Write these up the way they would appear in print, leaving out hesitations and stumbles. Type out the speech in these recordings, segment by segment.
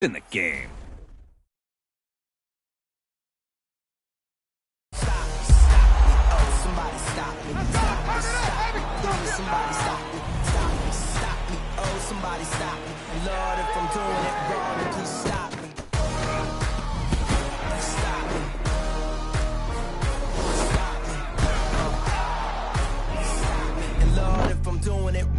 in the game. Somebody stop me. Somebody stop me. Stop me. Oh, somebody stop me. Lord, if I'm doing it wrong, please stop me. Stop me. Stop me. Stop me. And Lord, if I'm doing it wrong.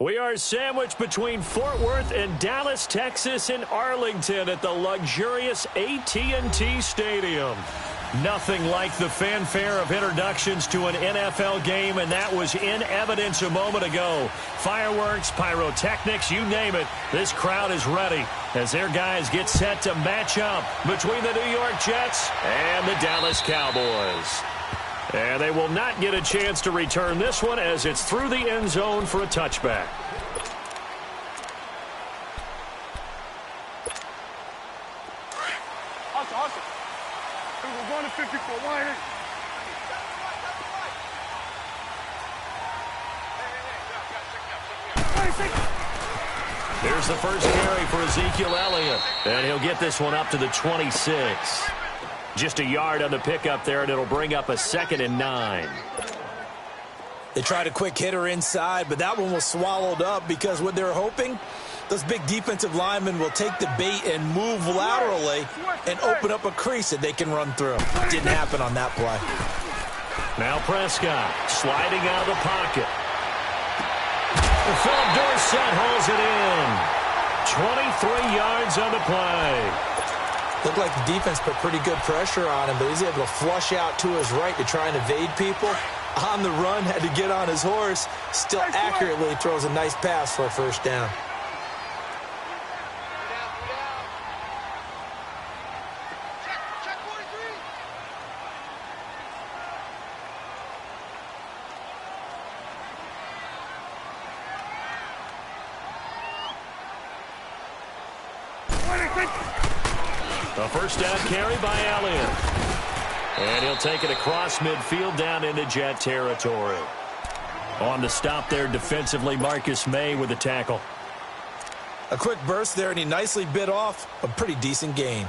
We are sandwiched between Fort Worth and Dallas, Texas, and Arlington at the luxurious AT&T Stadium. Nothing like the fanfare of introductions to an NFL game, and that was in evidence a moment ago. Fireworks, pyrotechnics, you name it. This crowd is ready as their guys get set to match up between the New York Jets and the Dallas Cowboys. And they will not get a chance to return this one as it's through the end zone for a touchback. Awesome. We're going to 54 wire. Here's the first carry for Ezekiel Elliott. And he'll get this one up to the 26. Just a yard on the pickup there, and it'll bring up a 2nd and 9. They tried a quick hitter inside, but that one was swallowed up because what they're hoping, those big defensive linemen will take the bait and move laterally and open up a crease that they can run through. Didn't happen on that play. Now Prescott sliding out of the pocket. Philip Dorsett holds it in. 23 yards on the play. Looked like the defense put pretty good pressure on him, but he's able to flush out to his right to try and evade people. On the run, had to get on his horse. Still accurately throws a nice pass for a first down. A first down carry by Elliott. And he'll take it across midfield down into Jet territory. On the stop there defensively, Marcus May with the tackle. A quick burst there, and he nicely bit off a pretty decent gain.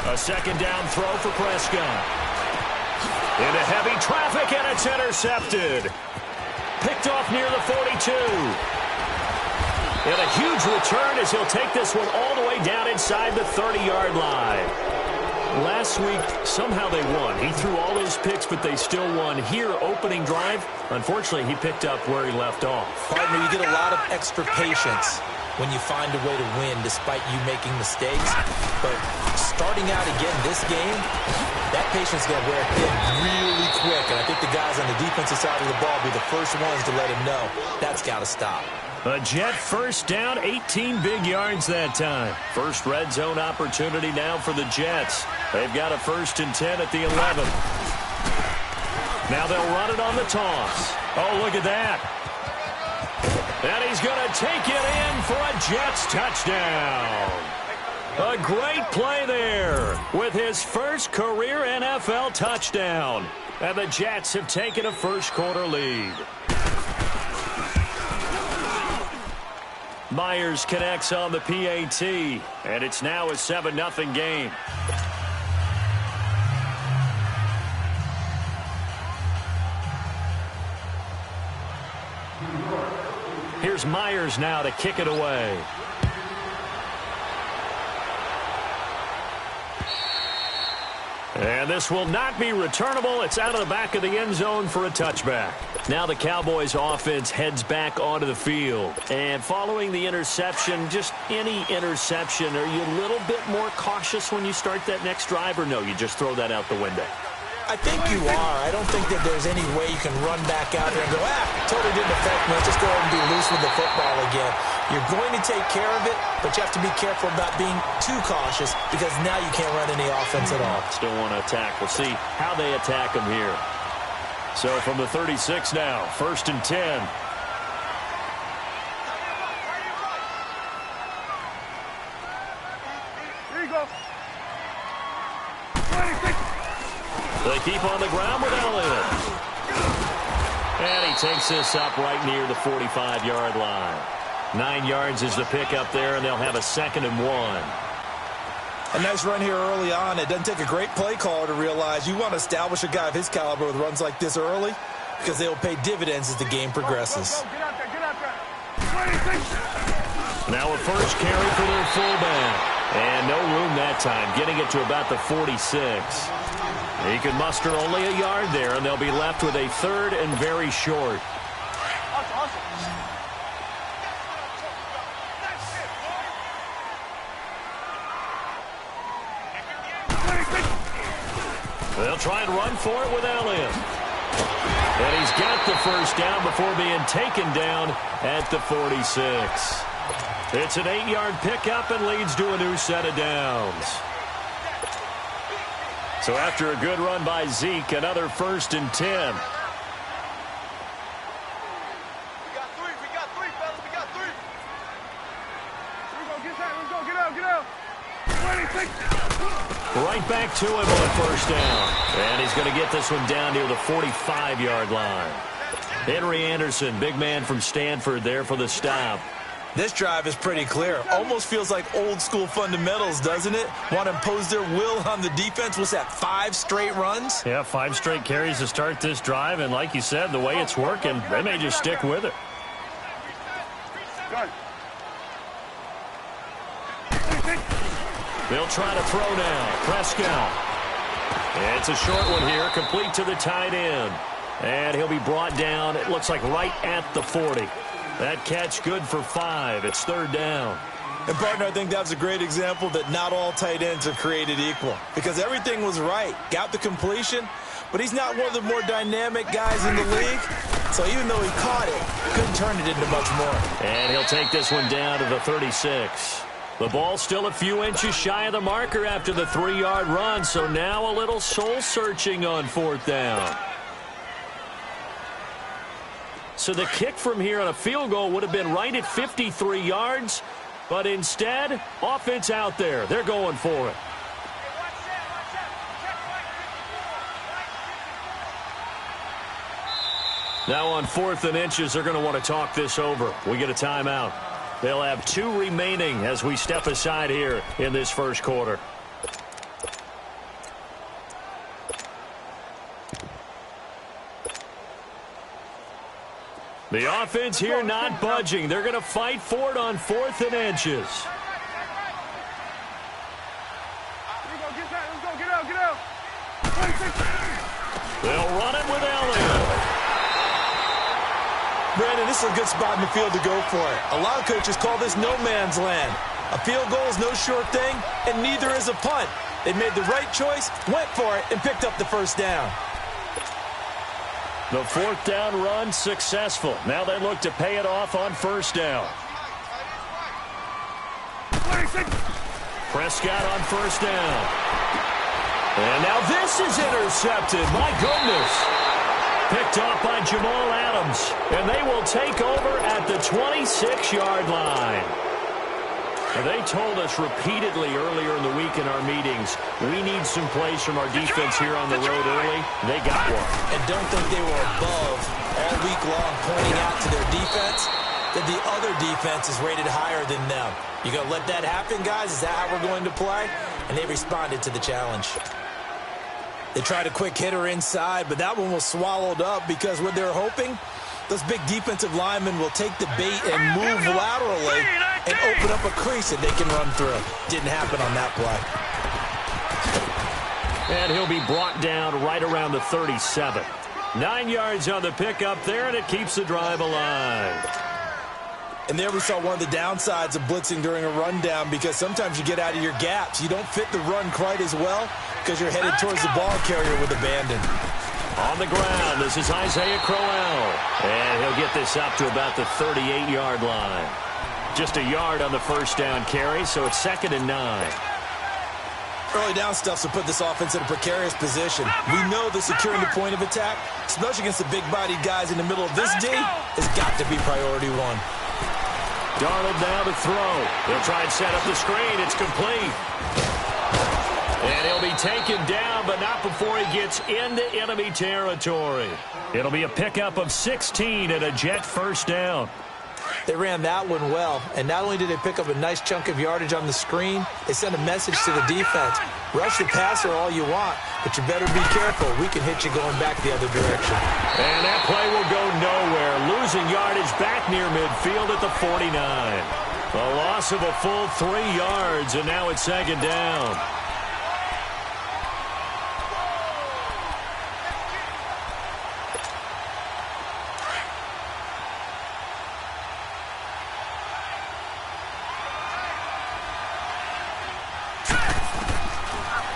A second down throw for Prescott. Into heavy traffic, and it's intercepted. Picked off near the 42. And a huge return as he'll take this one all the way down inside the 30-yard line. Last week, somehow they won. He threw all those picks, but they still won. Here, opening drive, unfortunately, he picked up where he left off. Partner, you get a lot of extra patience when you find a way to win despite you making mistakes. But starting out again this game, that patience is going to wear thin really quick. And I think the guys on the defensive side of the ball will be the first ones to let him know that's got to stop. A Jet first down, 18 big yards that time. First red zone opportunity now for the Jets. They've got a 1st and 10 at the 11. Now they'll run it on the toss. Oh, look at that. And he's going to take it in for a Jets touchdown. A great play there with his first career NFL touchdown. And the Jets have taken a first-quarter lead. Myers connects on the PAT, and it's now a 7-0 game. Here's Myers now to kick it away. And this will not be returnable. It's out of the back of the end zone for a touchback. Now the Cowboys offense heads back onto the field. And following the interception, just any interception, are you a little bit more cautious when you start that next drive, or no, you just throw that out the window? I think you are. I don't think that there's any way you can run back out there and go, totally didn't affect me. Let's just go ahead and be loose with the football again. You're going to take care of it, but you have to be careful about being too cautious because now you can't run any offense at all. Still want to attack. We'll see how they attack him here. So from the 36 now, 1st and 10. Here you go. They keep on the ground with Elliott. And he takes this up right near the 45-yard line. 9 yards is the pickup there, and they'll have a 2nd and 1. A nice run here early on. It doesn't take a great play caller to realize you want to establish a guy of his caliber with runs like this early because they will pay dividends as the game progresses. Go, get out there, get out there. 26. Now a first carry for their fullback. And no room that time, getting it to about the 46. He can muster only a yard there, and they'll be left with a 3rd and very short. They'll try and run for it with Elliott. And he's got the first down before being taken down at the 46. It's an 8-yard pickup and leads to a new set of downs. So after a good run by Zeke, another 1st and 10. We got three, fellas, we got 3. Here we go, get out. 26. Right back to him on 1st down. And he's going to get this one down near the 45-yard line. Henry Anderson, big man from Stanford there for the stop. This drive is pretty clear. Almost feels like old school fundamentals, doesn't it? Want to impose their will on the defense. What's that, 5 straight runs? Yeah, 5 straight carries to start this drive. And like you said, the way it's working, they may just stick with it. They'll try to throw now. Prescott. It's a short one here, complete to the tight end. And he'll be brought down, it looks like right at the 40. That catch good for 5. It's 3rd down. And, partner, I think that was a great example that not all tight ends are created equal because everything was right. Got the completion, but he's not one of the more dynamic guys in the league. So even though he caught it, couldn't turn it into much more. And he'll take this one down to the 36. The ball still a few inches shy of the marker after the 3-yard run, so now a little soul-searching on 4th down. So the kick from here on a field goal would have been right at 53 yards, but instead, offense out there. They're going for it. Now on 4th and inches, they're going to want to talk this over. We get a timeout. They'll have 2 remaining as we step aside here in this first quarter. The offense here not budging. They're going to fight for it on 4th and inches. They'll run it with Elliott. Brandon, this is a good spot in the field to go for it. A lot of coaches call this no man's land. A field goal is no sure thing, and neither is a punt. They made the right choice, went for it, and picked up the first down. The 4th down run successful. Now they look to pay it off on 1st down. Prescott on 1st down. And now this is intercepted. My goodness. Picked off by Jamal Adams. And they will take over at the 26-yard line. They told us repeatedly earlier in the week in our meetings, we need some plays from our defense here on the road early. They got one. And don't think they were above all week long pointing out to their defense that the other defense is rated higher than them. You going to let that happen, guys? Is that how we're going to play? And they responded to the challenge. They tried a quick hitter inside, but that one was swallowed up because what they're hoping, those big defensive linemen will take the bait and move laterally and open up a crease that they can run through. Didn't happen on that play. And he'll be brought down right around the 37. 9 yards on the pickup there, and it keeps the drive alive. And there we saw one of the downsides of blitzing during a rundown because sometimes you get out of your gaps. You don't fit the run quite as well because you're headed towards the ball carrier with abandon. On the ground, this is Isaiah Crowell. And he'll get this up to about the 38-yard line. Just a yard on the 1st down carry, so it's 2nd and 9. Early down stuff to put this offense in a precarious position. We know the securing the point of attack, especially against the big-bodied guys in the middle of this D, has got to be priority one. Darnold now to throw. They'll try and set up the screen. It's complete. And he'll be taken down, but not before he gets into enemy territory. It'll be a pickup of 16 and a Jet 1st down. They ran that one well, and not only did they pick up a nice chunk of yardage on the screen, they sent a message to the defense. Rush the passer all you want, but you better be careful. We can hit you going back the other direction. And that play will go nowhere, losing yardage back near midfield at the 49. A loss of a full 3 yards, and now it's 2nd down.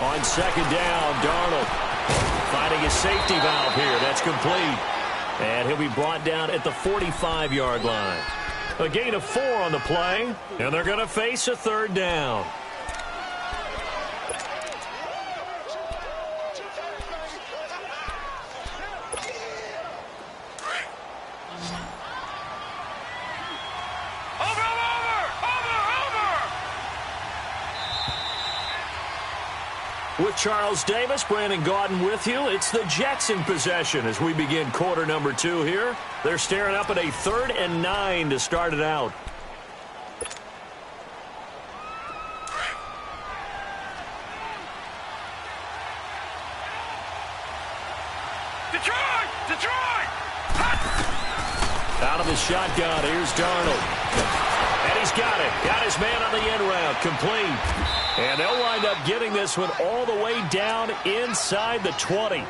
On 2nd down, Darnold finding his safety valve here. That's complete. And he'll be brought down at the 45-yard line. A gain of 4 on the play, and they're going to face a 3rd down. With Charles Davis, Brandon Gaudin with you. It's the Jets in possession as we begin quarter number 2 here. They're staring up at a 3rd and 9 to start it out. Detroit! Out of the shotgun, here's Darnold. And he's got it. Got his man on the end route. Complete. And they'll wind up getting this one all the way down inside the 20.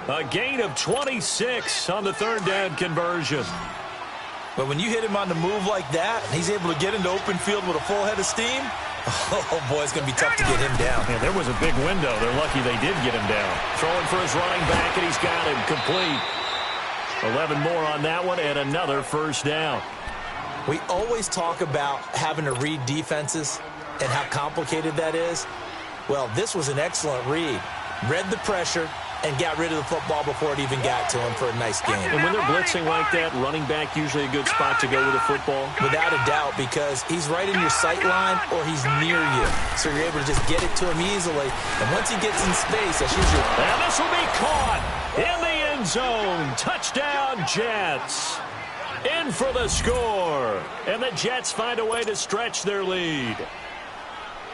A gain of 26 on the 3rd down conversion. But when you hit him on the move like that, and he's able to get into open field with a full head of steam, oh, boy, it's going to be tough to get him down. Yeah, there was a big window. They're lucky they did get him down. Throwing for his running back, and he's got him complete. 11 more on that one, and another 1st down. We always talk about having to read defenses and how complicated that is. Well, this was an excellent read. Read the pressure and got rid of the football before it even got to him for a nice game. And when they're blitzing like that, running back usually a good spot to go with the football? Without a doubt, because he's right in your sight line or he's near you. So you're able to just get it to him easily. And once he gets in space, that's usually... And this will be caught in the end zone. Touchdown, Jets. In for the score. And the Jets find a way to stretch their lead.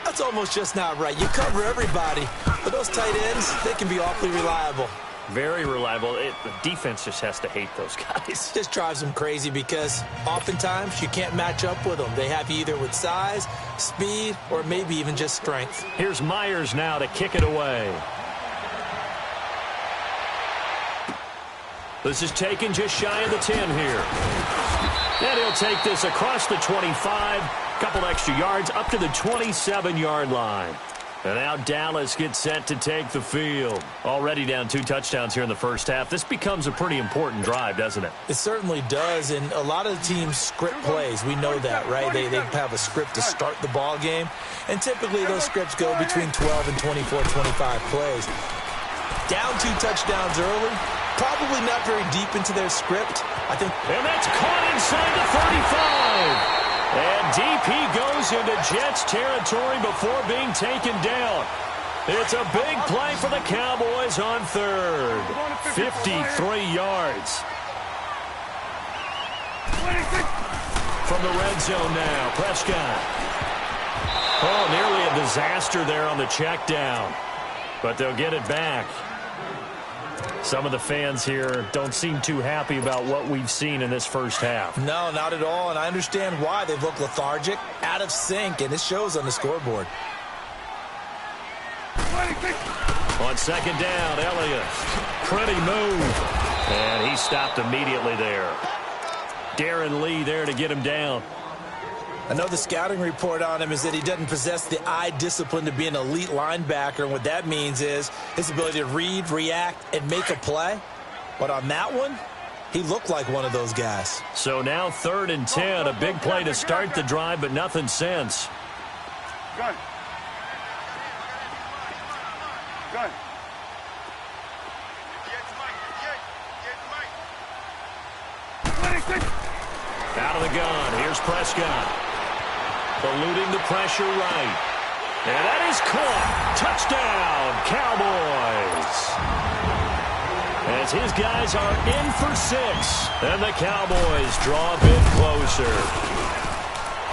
That's almost just not right. You cover everybody, but those tight ends, they can be awfully reliable. Very reliable. The defense just has to hate those guys. This drives them crazy because oftentimes you can't match up with them. They have you either with size, speed, or maybe even just strength. Here's Myers now to kick it away. This is taken just shy of the 10 here. And he'll take this across the 25, couple extra yards up to the 27-yard line. And now Dallas gets set to take the field. Already down 2 touchdowns here in the first half. This becomes a pretty important drive, doesn't it? It certainly does, and a lot of the teams script plays. We know that, right? They have a script to start the ball game, and typically those scripts go between 12 and 24, 25 plays. Down 2 touchdowns early, probably not very deep into their script. And that's caught inside the 35. And DP goes into Jets territory before being taken down. It's a big play for the Cowboys on third. 53 yards. From the red zone now, Prescott. Oh, nearly a disaster there on the check down. But they'll get it back. Some of the fans here don't seem too happy about what we've seen in this first half. No, not at all, and I understand why. They've looked lethargic, out of sync, and it shows on the scoreboard. On second down, Elliott. Pretty move. And he stopped immediately there. Darren Lee there to get him down. I know the scouting report on him is that he doesn't possess the eye discipline to be an elite linebacker, and what that means is his ability to read, react, and make a play. But on that one, he looked like one of those guys. So now 3rd and 10, a big play to start the drive, but nothing since. Gun. Out of the gun, here's Prescott. Eluding the pressure right. And that is caught. Touchdown, Cowboys. As his guys are in for 6. And the Cowboys draw a bit closer.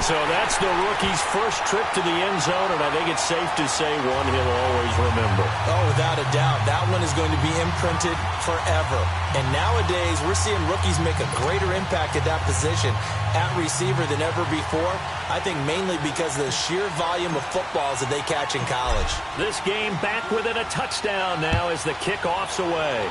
So that's the rookie's first trip to the end zone, and I think it's safe to say one he'll always remember. Oh, without a doubt. That one is going to be imprinted forever. And nowadays, we're seeing rookies make a greater impact at that position at receiver than ever before. I think mainly because of the sheer volume of footballs that they catch in college. This game back within a touchdown now as the kickoff's away.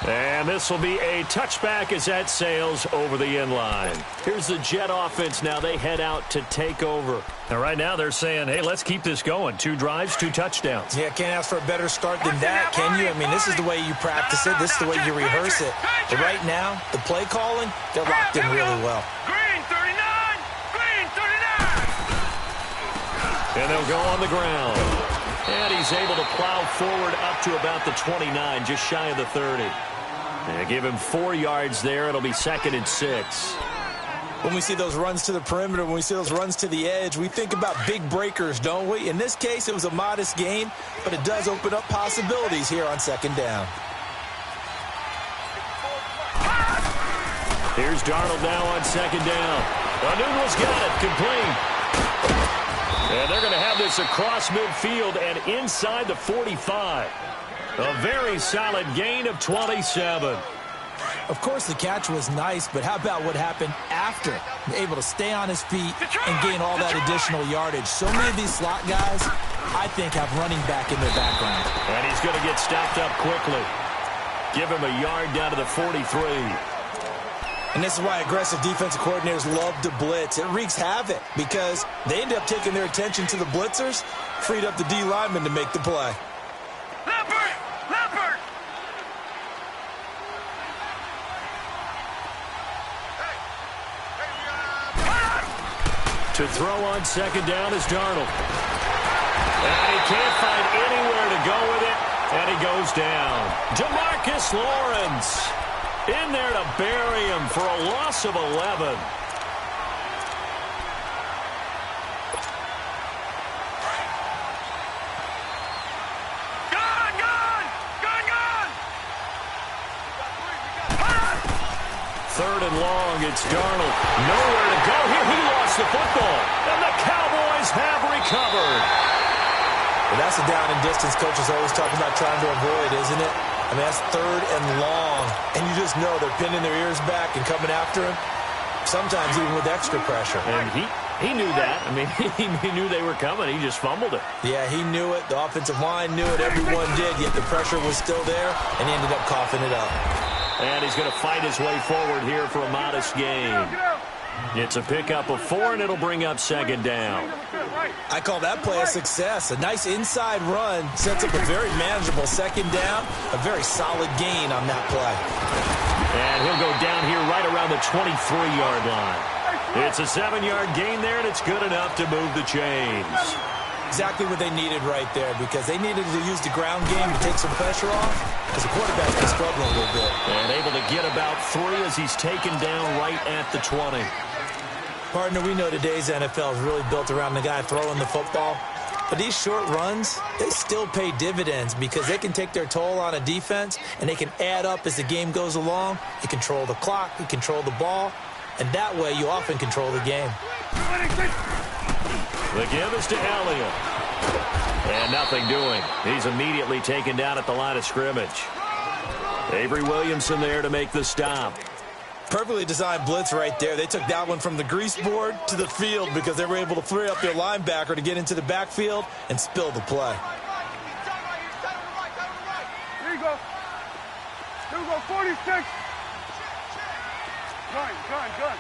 And this will be a touchback as that sails over the end line. Here's the Jet offense now. They head out to take over. And right now they're saying, hey, let's keep this going. 2 drives, 2 touchdowns. Yeah, can't ask for a better start than that, can you? I mean, this is the way you practice it. This is the way you rehearse it. But right now, the play calling, they're locked in really well. Green 39! Green 39! And they'll go on the ground. And he's able to plow forward up to about the 29, just shy of the 30. And give him 4 yards there. It'll be 2nd and 6. When we see those runs to the perimeter, when we see those runs to the edge, we think about big breakers, don't we? In this case, it was a modest gain, but it does open up possibilities here on 2nd down. Here's Darnold now on 2nd down. Newell's got it, complete. And they're going to have this across midfield and inside the 45. A very solid gain of 27. Of course, the catch was nice, but how about what happened after? Able to stay on his feet and gain all that additional yardage. So many of these slot guys, I think, have running back in their background. And he's going to get stopped up quickly. Give him a yard down to the 43. And this is why aggressive defensive coordinators love to blitz. It wreaks havoc because they end up taking their attention to the blitzers, freed up the D lineman to make the play. Leopard! To throw on 2nd down is Darnold. And he can't find anywhere to go with it, and he goes down. DeMarcus Lawrence in there to bury him for a loss of 11. Third and long, it's Darnold. Nowhere to go here. He lost the football, and the Cowboys have recovered. But that's a down and distance coaches always talking about trying to avoid, isn't it? I mean, that's 3rd and long. And you just know they're pinning their ears back and coming after him, sometimes even with extra pressure. And he knew that. I mean, he knew they were coming. He just fumbled it. Yeah, he knew it. The offensive line knew it. Everyone did, yet the pressure was still there, and he ended up coughing it up. And he's going to fight his way forward here for a modest gain. It's a pickup of 4, and it'll bring up 2nd down. I call that play a success. A nice inside run sets up a very manageable 2nd down. A very solid gain on that play. And he'll go down here right around the 23-yard line. It's a 7-yard gain there, and it's good enough to move the chains. Exactly what they needed right there, because they needed to use the ground game to take some pressure off, because the quarterback's been struggling a little bit. And able to get about 3 as he's taken down right at the 20. Partner, we know today's NFL is really built around the guy throwing the football. But these short runs, they still pay dividends because they can take their toll on a defense, and they can add up as the game goes along. You control the clock, you control the ball, and that way you often control the game. The give is to Elliott. And nothing doing. He's immediately taken down at the line of scrimmage. Avery Williamson there to make the stop. Perfectly designed blitz right there. They took that one from the grease board to the field because they were able to free up their linebacker to get into the backfield and spill the play. Here you go. Here we go, 46. Gun. Gun.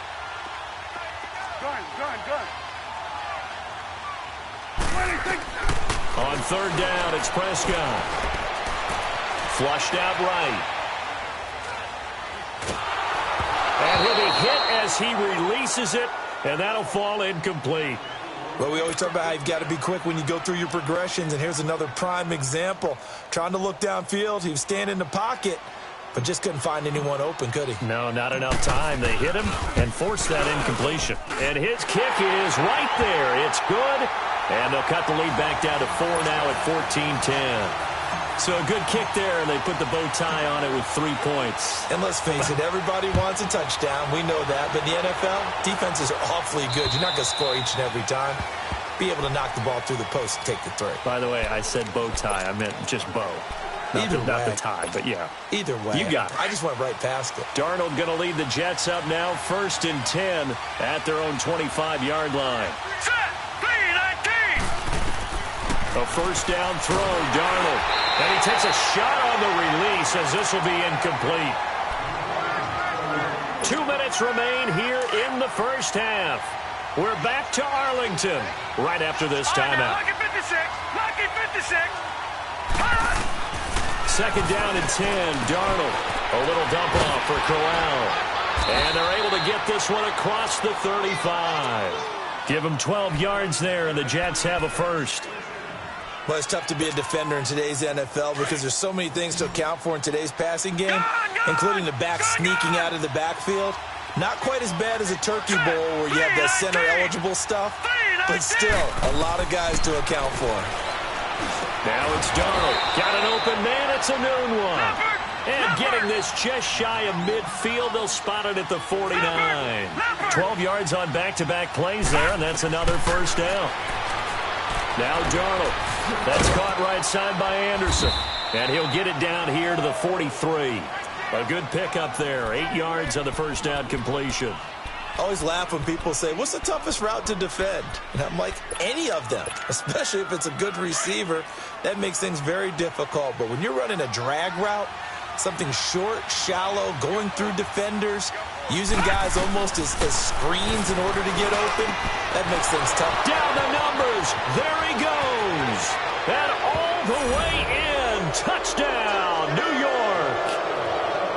26. On 3rd down, it's Prescott. Flushed out right. And he'll be hit as he releases it, and that'll fall incomplete. Well, we always talk about how you've got to be quick when you go through your progressions, and here's another prime example. Trying to look downfield, he was standing in the pocket, but just couldn't find anyone open, could he? No, not enough time. They hit him and forced that incompletion. And his kick is right there. It's good, and they'll cut the lead back down to 4 now at 14-10. So a good kick there, and they put the bow tie on it with 3 points. And let's face it, everybody wants a touchdown. We know that. But in the NFL, defenses are awfully good. You're not going to score each and every time. Be able to knock the ball through the post and take the three. By the way, I said bow tie. I meant just bow. Not the tie, but yeah. Either way. You got it. I just went right past it. Darnold going to lead the Jets up now, 1st and 10 at their own 25-yard line. A 1st down throw, Darnold. And he takes a shot on the release as this will be incomplete. 2 minutes remain here in the 1st half. We're back to Arlington right after this timeout. Lucky 56. 2nd down and 10, Darnold. A little dump off for Corral. And they're able to get this one across the 35. Give them 12 yards there, and the Jets have a 1st. Well, it's tough to be a defender in today's NFL because there's so many things to account for in today's passing game, including the back sneaking out of the backfield. Not quite as bad as a turkey bowl where you have that center-eligible stuff, but still a lot of guys to account for. Now it's Darnold. Got an open man. It's a noon one. And getting this just shy of midfield, they'll spot it at the 49. 12 yards on back-to-back plays there, and that's another 1st down. Now Darnold. That's caught right side by Anderson. And he'll get it down here to the 43. A good pickup there. 8 yards on the 1st down completion. I always laugh when people say, what's the toughest route to defend? And I'm like, any of them, especially if it's a good receiver. That makes things very difficult. But when you're running a drag route, something short, shallow, going through defenders, using guys almost as screens in order to get open, that makes things tough. Down the numbers. There he goes. And all the way in. Touchdown, New York.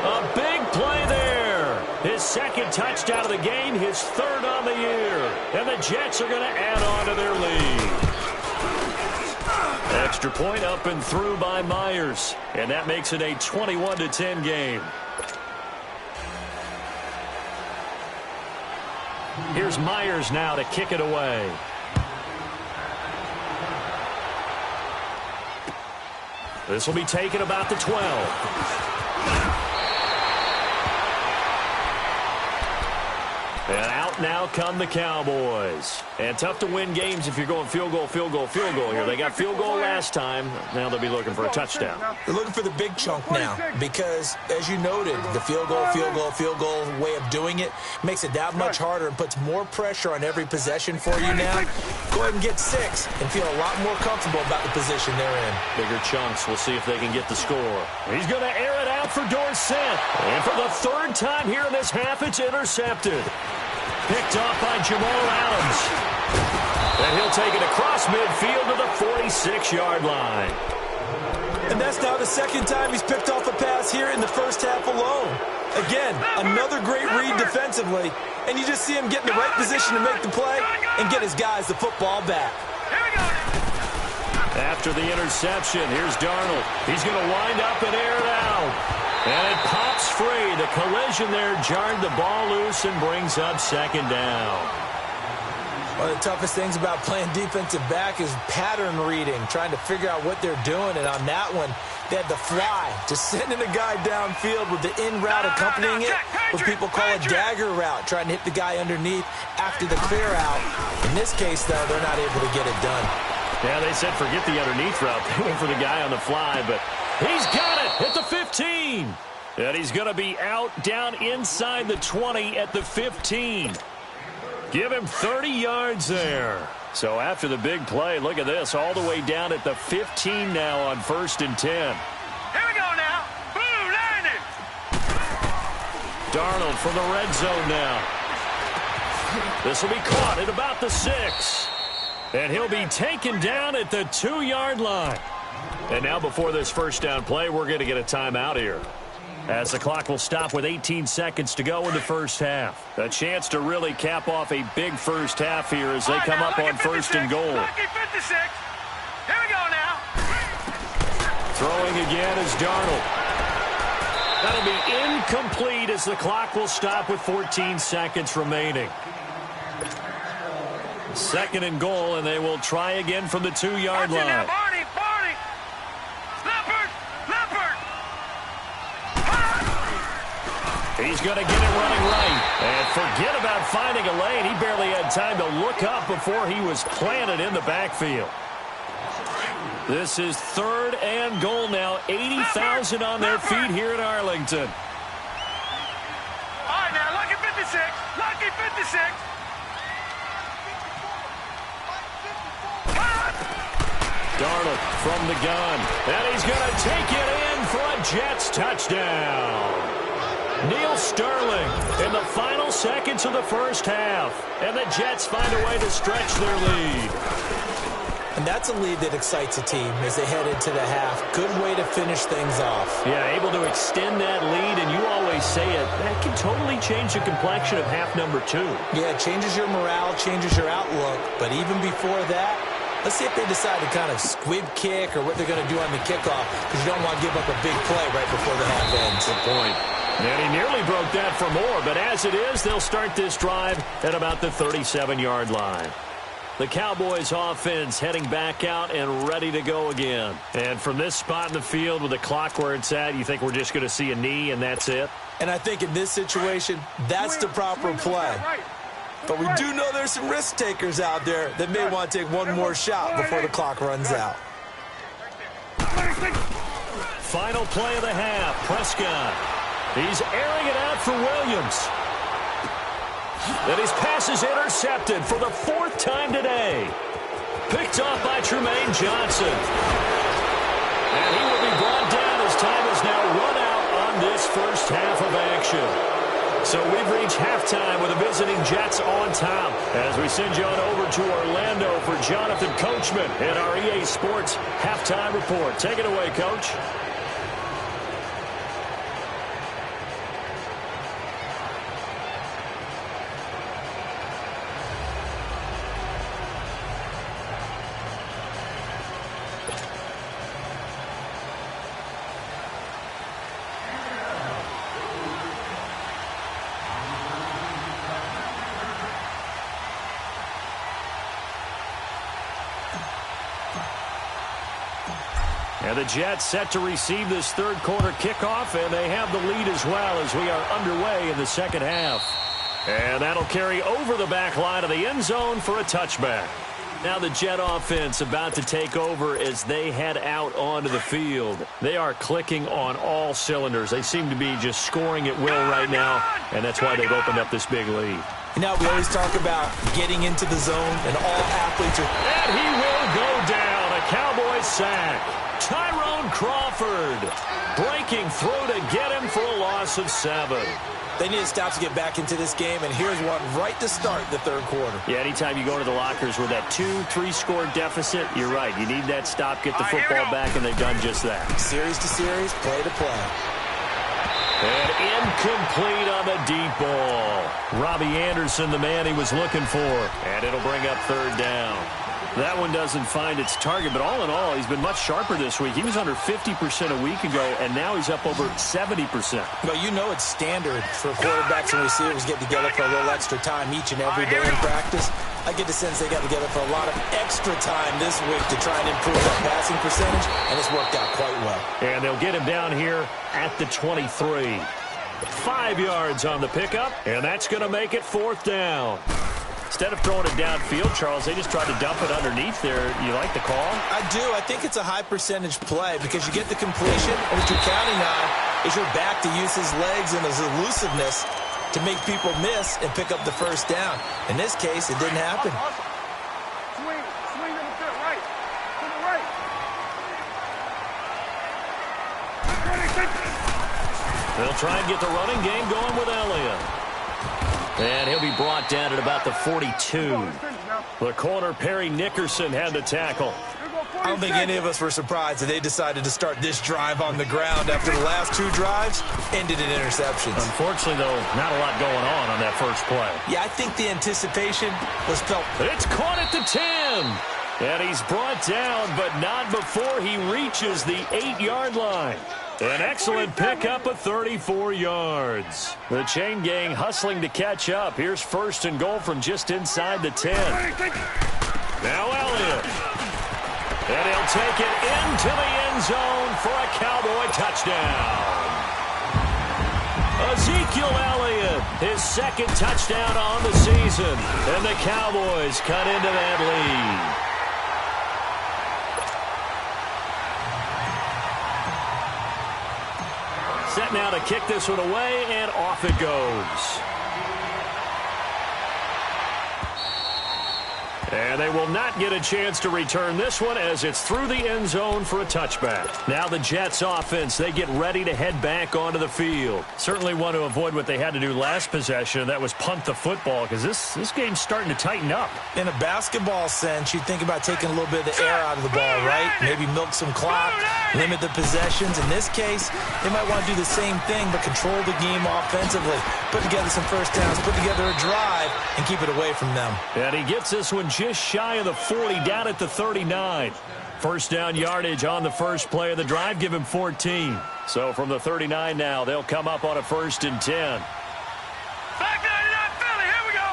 A big play there. His 2nd touchdown of the game, his 3rd on the year. And the Jets are going to add on to their lead. Extra point up and through by Myers. And that makes it a 21-10 game. Here's Myers now to kick it away. This will be taken about the 12. And out now come the Cowboys. And tough to win games if you're going field goal, field goal, field goal here. They got field goal last time. Now they'll be looking for a touchdown. They're looking for the big chunk now because, as you noted, the field goal, field goal, field goal way of doing it makes it that much harder and puts more pressure on every possession for you now. Go ahead and get 6 and feel a lot more comfortable about the position they're in. Bigger chunks. We'll see if they can get the score. He's going to air it out for Dorsett. And for the 3rd time here in this half, it's intercepted. Picked off by Jamal Adams. And he'll take it across midfield to the 46-yard line. And that's now the 2nd time he's picked off a pass here in the first half alone. Again, another great read defensively. And you just see him get in the right position to make the play and get his guys the football back. After the interception, here's Darnold. He's going to wind up and air it out. And it pops free. The collision there jarred the ball loose and brings up 2nd down. One of the toughest things about playing defensive back is pattern reading, trying to figure out what they're doing. And on that one, they had the fly, just sending a guy downfield with the in route accompanying it, what people call a dagger route, trying to hit the guy underneath after the clear out. In this case, though, they're not able to get it done. Yeah, they said forget the underneath route. They went for the guy on the fly, but he's got it at the 15. And he's going to be out down inside the 20 at the 15. Give him 30 yards there. So after the big play, look at this, all the way down at the 15 now on 1st and 10. Here we go now. Boom, landed. Darnold from the red zone now. This will be caught at about the 6. And he'll be taken down at the 2-yard line. And now before this first down play, we're going to get a timeout here, as the clock will stop with 18 seconds to go in the first half. A chance to really cap off a big first half here as they come up on 1st and goal. Lucky 56. Here we go now. Throwing again is Darnold. That'll be incomplete as the clock will stop with 14 seconds remaining. 2nd and goal, and they will try again from the 2-yard line. Now, Barney. Leopard. He's going to get it running right. And forget about finding a lane. He barely had time to look up before he was planted in the backfield. This is 3rd and goal now. 80,000 on their feet here in Arlington. All right, now, lucky 56. Lucky 56. Darnold from the gun. And he's going to take it in for a Jets touchdown. Neil Sterling in the final seconds of the first half. And the Jets find a way to stretch their lead. And that's a lead that excites a team as they head into the half. Good way to finish things off. Yeah, able to extend that lead, and you always say it, that can totally change the complexion of half number 2. Yeah, it changes your morale, changes your outlook. But even before that, let's see if they decide to kind of squib kick or what they're going to do on the kickoff, because you don't want to give up a big play right before the half ends. Good point. And he nearly broke that for more, but as it is, they'll start this drive at about the 37-yard line. The Cowboys offense heading back out and ready to go again. And from this spot in the field with the clock where it's at, you think we're just going to see a knee and that's it? And I think in this situation, that's the proper play. But we do know there's some risk takers out there that may want to take one more shot before the clock runs out. Final play of the half, Prescott. He's airing it out for Williams. And his pass is intercepted for the 4th time today. Picked off by Tremaine Johnson. And he will be brought down as time is now run out on this first half of action. So we've reached halftime with the visiting Jets on top as we send you on over to Orlando for Jonathan Coachman and our EA Sports Halftime Report. Take it away, Coach. And the Jets set to receive this third quarter kickoff, and they have the lead as well as we are underway in the second half. And that'll carry over the back line of the end zone for a touchback. Now the Jet offense about to take over as they head out onto the field. They are clicking on all cylinders. They seem to be just scoring at will right now, and that's why they've opened up this big lead. You know, we always talk about getting into the zone, and all athletes are... And he will go down. A Cowboys sack. Tyrone Crawford breaking through to get him for a loss of 7. They need to stop to get back into this game, and here's one right to start the third quarter. Yeah, anytime you go to the lockers with that 2-3 score deficit, you're right. You need that stop, get the football back, and they've done just that. Series to series, play to play. And incomplete on the deep ball. Robbie Anderson, the man he was looking for. And it'll bring up third down. That one doesn't find its target, but all in all, he's been much sharper this week. He was under 50% a week ago, and now he's up over 70%. Well, you know it's standard for quarterbacks and receivers get together for a little extra time each and every day in practice. I get the sense they got together for a lot of extra time this week to try and improve that passing percentage, and it's worked out quite well. And they'll get him down here at the 23. 5 yards on the pickup, and that's going to make it fourth down. Instead of throwing it downfield, Charles, they just tried to dump it underneath there. You like the call? I do. I think it's a high-percentage play because you get the completion, and what you're counting on is your back to use his legs and his elusiveness to make people miss and pick up the first down. In this case, it didn't happen. Swing to the field, right. To the right. They'll try and get the running game going with Elliott. And he'll be brought down at about the 42. The corner, Perry Nickerson, had the tackle. I don't think any of us were surprised that they decided to start this drive on the ground after the last 2 drives ended in interceptions. Unfortunately, though, not a lot going on that first play. Yeah, I think the anticipation was felt. It's caught at the 10. And he's brought down, but not before he reaches the 8-yard line. An excellent pickup of 34 yards. The chain gang hustling to catch up. Here's first and goal from just inside the 10. Now Elliott. And he'll take it into the end zone for a Cowboy touchdown. Ezekiel Elliott, his second touchdown on the season. And the Cowboys cut into that lead. Set now to kick this one away, and off it goes. And they will not get a chance to return this one as it's through the end zone for a touchback. Now the Jets offense, they get ready to head back onto the field. Certainly want to avoid what they had to do last possession. That was punt the football because this game's starting to tighten up. In a basketball sense, you think about taking a little bit of the air out of the ball, right? Maybe milk some clock, limit the possessions. In this case, they might want to do the same thing but control the game offensively. Put together some first downs, put together a drive, and keep it away from them. And he gets this one just shy of the 40, down at the 39. First down yardage on the first play of the drive, give him 14. So from the 39 now, they'll come up on a 1st and 10. Back there, Philly, here we go.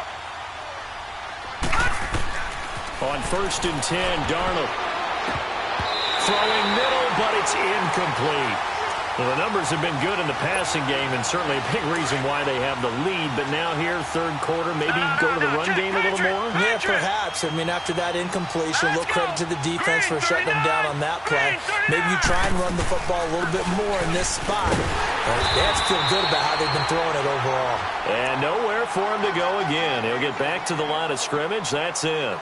On 1st and 10, Darnold. Throwing middle, but it's incomplete. Well, the numbers have been good in the passing game, and certainly a big reason why they have the lead. But now here, third quarter, maybe go to the run game a little more? Yeah, perhaps. I mean, after that incompletion, a little credit to the defense for shutting them down on that play. Maybe you try and run the football a little bit more in this spot. They have to feel good about how they've been throwing it overall. And nowhere for him to go again. He'll get back to the line of scrimmage. That's it.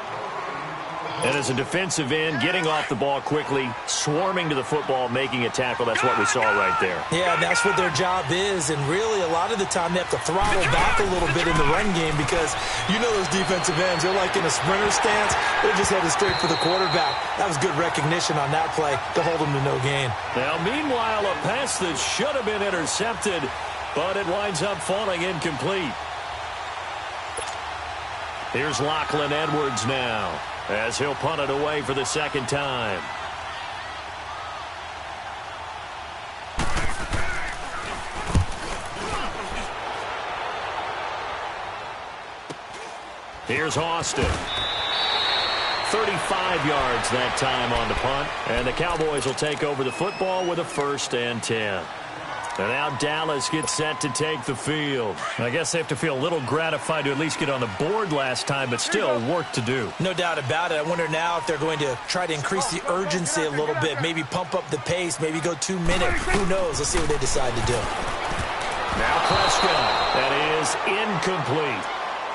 And as a defensive end, getting off the ball quickly, swarming to the football, making a tackle, that's what we saw right there. Yeah, that's what their job is, and really a lot of the time they have to throttle back a little bit in the run game because you know those defensive ends, they're like in a sprinter stance, they're just headed straight for the quarterback. That was good recognition on that play to hold them to no gain. Now, meanwhile, a pass that should have been intercepted, but it winds up falling incomplete. Here's Lachlan Edwards now, as he'll punt it away for the second time. Here's Austin. 35 yards that time on the punt, and the Cowboys will take over the football with a 1st and 10. And now Dallas gets set to take the field. I guess they have to feel a little gratified to at least get on the board last time, but still work to do. No doubt about it. I wonder now if they're going to try to increase the urgency a little bit, maybe pump up the pace, maybe go 2 minutes. Who knows? Let's see what they decide to do. Now Prescott. That is incomplete.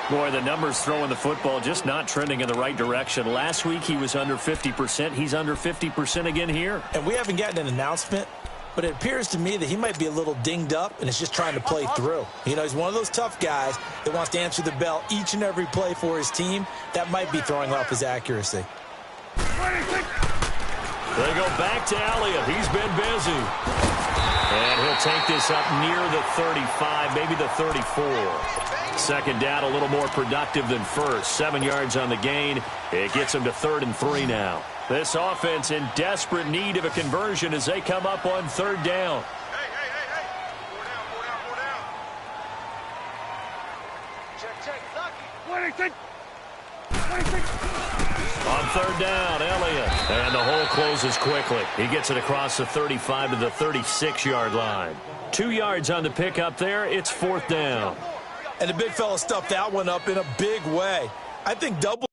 Boy, the numbers throwing the football just not trending in the right direction. Last week he was under 50%. He's under 50% again here. And we haven't gotten an announcement, but it appears to me that he might be a little dinged up and is just trying to play through. You know, he's one of those tough guys that wants to answer the bell each and every play for his team. That might be throwing off his accuracy. They go back to Elliott. He's been busy. And he'll take this up near the 35, maybe the 34. Second down, a little more productive than first. 7 yards on the gain. It gets him to 3rd and 3 now. This offense in desperate need of a conversion as they come up on 3rd down. Hey. 4 down. Check. 26. On 3rd down, Elliott. And the hole closes quickly. He gets it across the 35 to the 36-yard line. 2 yards on the pickup there. It's 4th down. And the big fella stuffed that one up in a big way. I think double.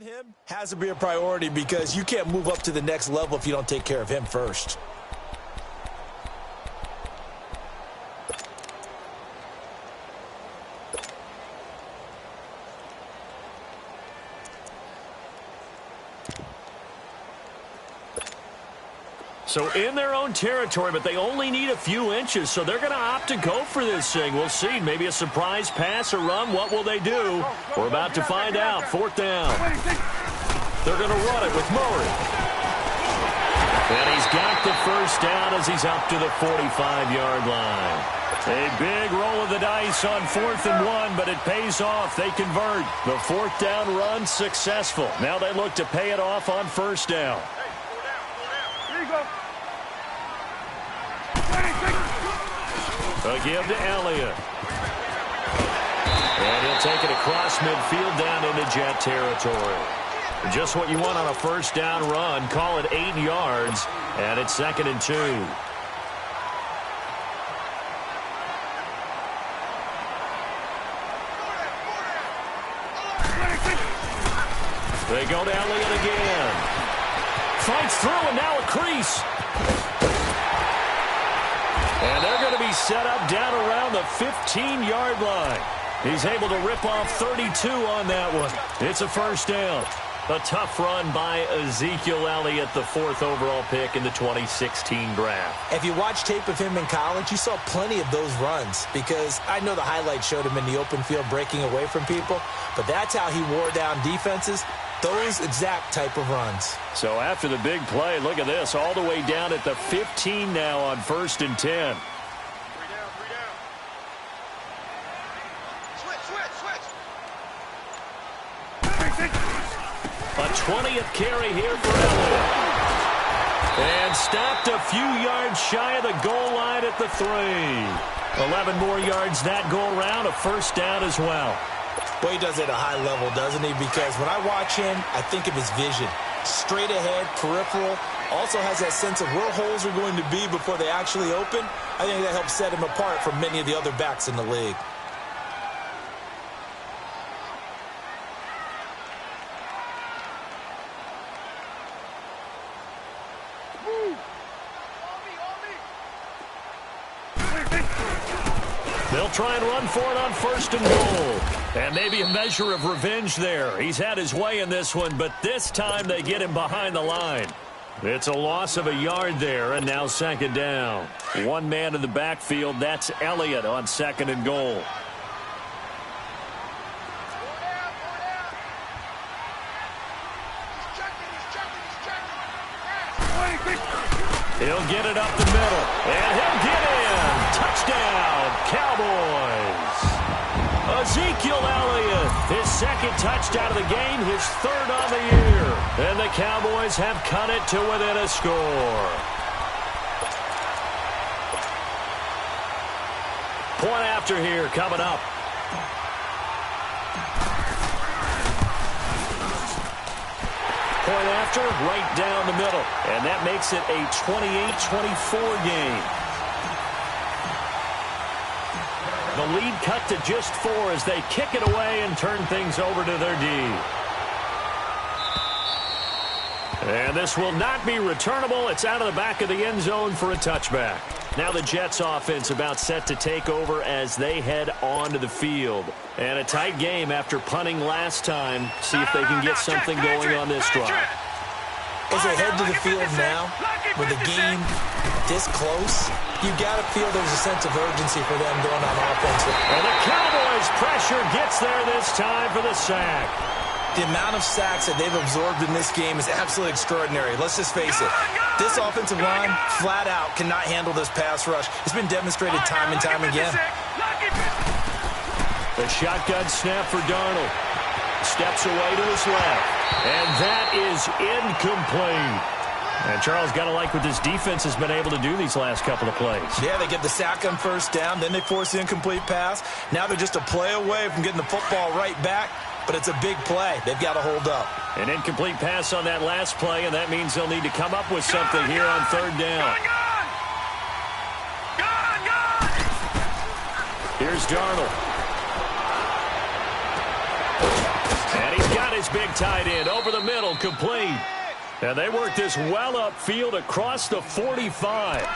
Him has to be a priority because you can't move up to the next level if you don't take care of him first. So in their own territory, but they only need a few inches, so they're going to opt to go for this thing. We'll see. Maybe a surprise pass or run. What will they do? We're about to find out. 4th down. They're going to run it with Murray. And he's got the first down as he's up to the 45-yard line. A big roll of the dice on 4th and 1, but it pays off. They convert. The 4th down run successful. Now they look to pay it off on 1st down. A give to Elliott. And he'll take it across midfield down into Jet territory. Just what you want on a 1st down run. Call it 8 yards, and it's 2nd and 2. They go to Elliott again. Fights through, and now a crease. And they're going to be set up down around the 15-yard line. He's able to rip off 32 on that one. It's a 1st down. A tough run by Ezekiel Elliott, the 4th overall pick in the 2016 draft. If you watch tape of him in college, you saw plenty of those runs because I know the highlights showed him in the open field breaking away from people, but that's how he wore down defenses. Those exact type of runs. So after the big play, look at this, all the way down at the 15 now on 1st and 10. 3 down. Switch. A 20th carry here for Elliott. And stopped a few yards shy of the goal line at the 3. 11 more yards that go around, a 1st down as well. Well, he does it at a high level, doesn't he? Because when I watch him, I think of his vision. Straight ahead, peripheral, Also has that sense of where holes are going to be before they actually open. I think that helps set him apart from many of the other backs in the league. They'll try and run for it on 1st and goal. And maybe a measure of revenge there. He's had his way in this one, but this time they get him behind the line. It's a loss of a yard there, and now 2nd down. One man in the backfield, that's Elliott on 2nd and goal. He'll get it up the middle, and he'll get in. Touchdown, Cowboys. Ezekiel Elliott, his 2nd touchdown of the game, his 3rd on the year. And the Cowboys have cut it to within a score. Point after here coming up. Point after, right down the middle. And that makes it a 28-24 game. The lead cut to just 4 as they kick it away and turn things over to their D. And this will not be returnable. It's out of the back of the end zone for a touchback. Now the Jets offense about set to take over as they head onto the field. And a tight game after punting last time. See if they can get something going on this drive. As they head to the field now, with the game this close, you got to feel there's a sense of urgency for them going on offense. And the Cowboys' pressure gets there this time for the sack. The amount of sacks that they've absorbed in this game is absolutely extraordinary. Let's just face it. This offensive line, flat out, cannot handle this pass rush. It's been demonstrated time and time again. The shotgun snap for Darnold. Steps away to his left. And that is incomplete. And Charles, got to like what this defense has been able to do these last couple of plays. Yeah, they get the sack on 1st down, then they force the incomplete pass. Now they're just a play away from getting the football right back, but it's a big play. They've got to hold up. An incomplete pass on that last play, and that means they'll need to come up with something here on 3rd down. Here's Darnold. And he's got his big tight end over the middle, complete. And they work this well upfield across the 45.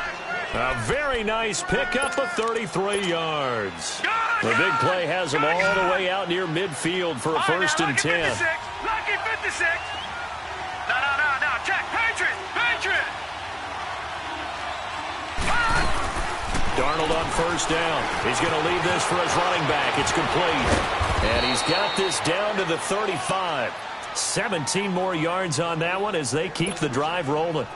A very nice pickup of 33 yards. The big play has them all the way out near midfield for a 1st and 10. Lucky 56. No. Check. Patriot. Darnold on 1st down. He's going to leave this for his running back. It's complete. And he's got this down to the 35. 17 more yards on that one as they keep the drive rolling.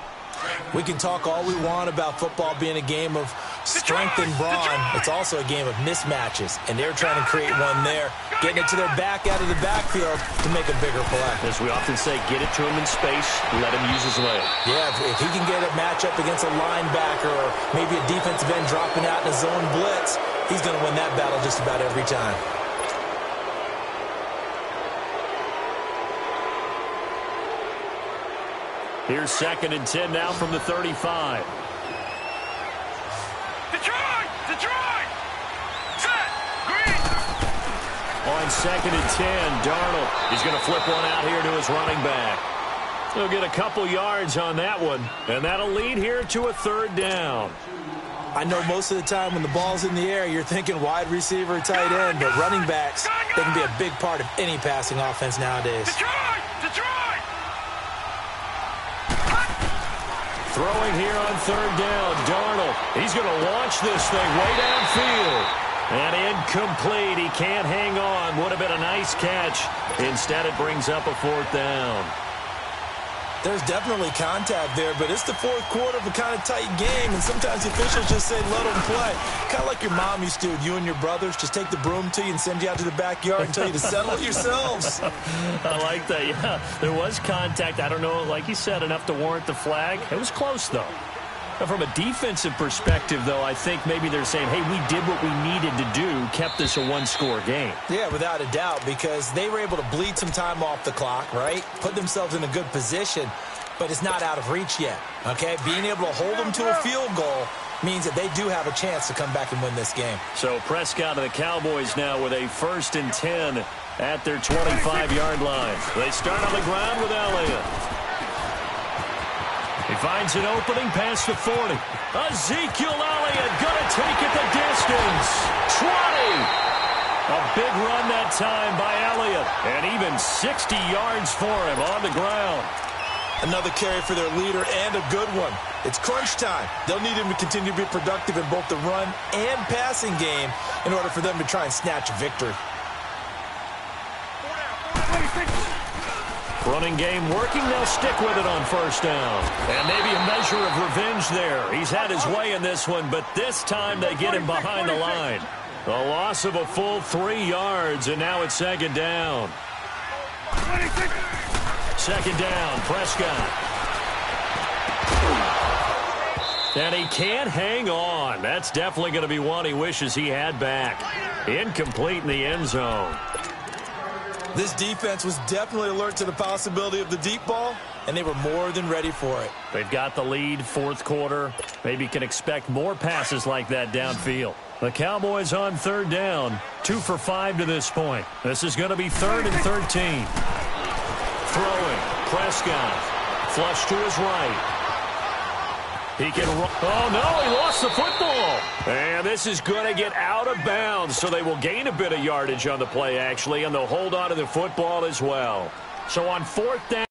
We can talk all we want about football being a game of strength and brawn. It's also a game of mismatches, and they're trying to create one there, getting it to their back out of the backfield to make a bigger play. As we often say, get it to him in space, let him use his leg. Yeah, if he can get a matchup against a linebacker or maybe a defensive end dropping out in a zone blitz, he's going to win that battle just about every time. Here's 2nd and 10 now from the 35. Detroit! Set! Green! On 2nd and 10, Darnold. He's going to flip one out here to his running back. He'll get a couple yards on that one, and that'll lead here to a 3rd down. I know most of the time when the ball's in the air, you're thinking wide receiver, tight end, but running backs, they can be a big part of any passing offense nowadays. Detroit! Throwing here on 3rd down, Darnold. He's going to launch this thing way downfield. And incomplete. He can't hang on. Would have been a nice catch. Instead, it brings up a 4th down. There's definitely contact there, but it's the 4th quarter of a kind of tight game, and sometimes the officials just say, let them play. Kind of like your mom used to do with you and your brothers. Just take the broom to you and send you out to the backyard and tell you to settle it yourselves. I like that, yeah. There was contact. I don't know, like you said, enough to warrant the flag. It was close, though. From a defensive perspective, though, I think maybe they're saying, hey, we did what we needed to do, kept this a one-score game. Yeah, without a doubt, because they were able to bleed some time off the clock, right? Put themselves in a good position. but it's not out of reach yet, okay? Being able to hold them to a field goal means that they do have a chance to come back and win this game. So Prescott and the Cowboys now with a 1st and 10 at their 25-yard line. They start on the ground with Elliott. He finds an opening past the 40. Ezekiel Elliott going to take it the distance. 20. A big run that time by Elliott. And even 60 yards for him on the ground. Another carry for their leader and a good one. It's crunch time. They'll need him to continue to be productive in both the run and passing game in order for them to try and snatch a victory. Running game working. They'll stick with it on 1st down. And maybe a measure of revenge there. He's had his way in this one, but this time they get him behind the line. A loss of a full 3 yards, and now it's 2nd down. 2nd down, Prescott. And he can't hang on. That's definitely going to be one he wishes he had back. Incomplete in the end zone. This defense was definitely alert to the possibility of the deep ball, and they were more than ready for it. They've got the lead, 4th quarter. Maybe can expect more passes like that downfield. The Cowboys on 3rd down, 2 for 5 to this point. This is going to be 3rd and 13. Throwing, Prescott, flush to his right. He can run. Oh, no, he lost the football. And this is going to get out of bounds, so they will gain a bit of yardage on the play, actually, and they'll hold on to the football as well. So on 4th down.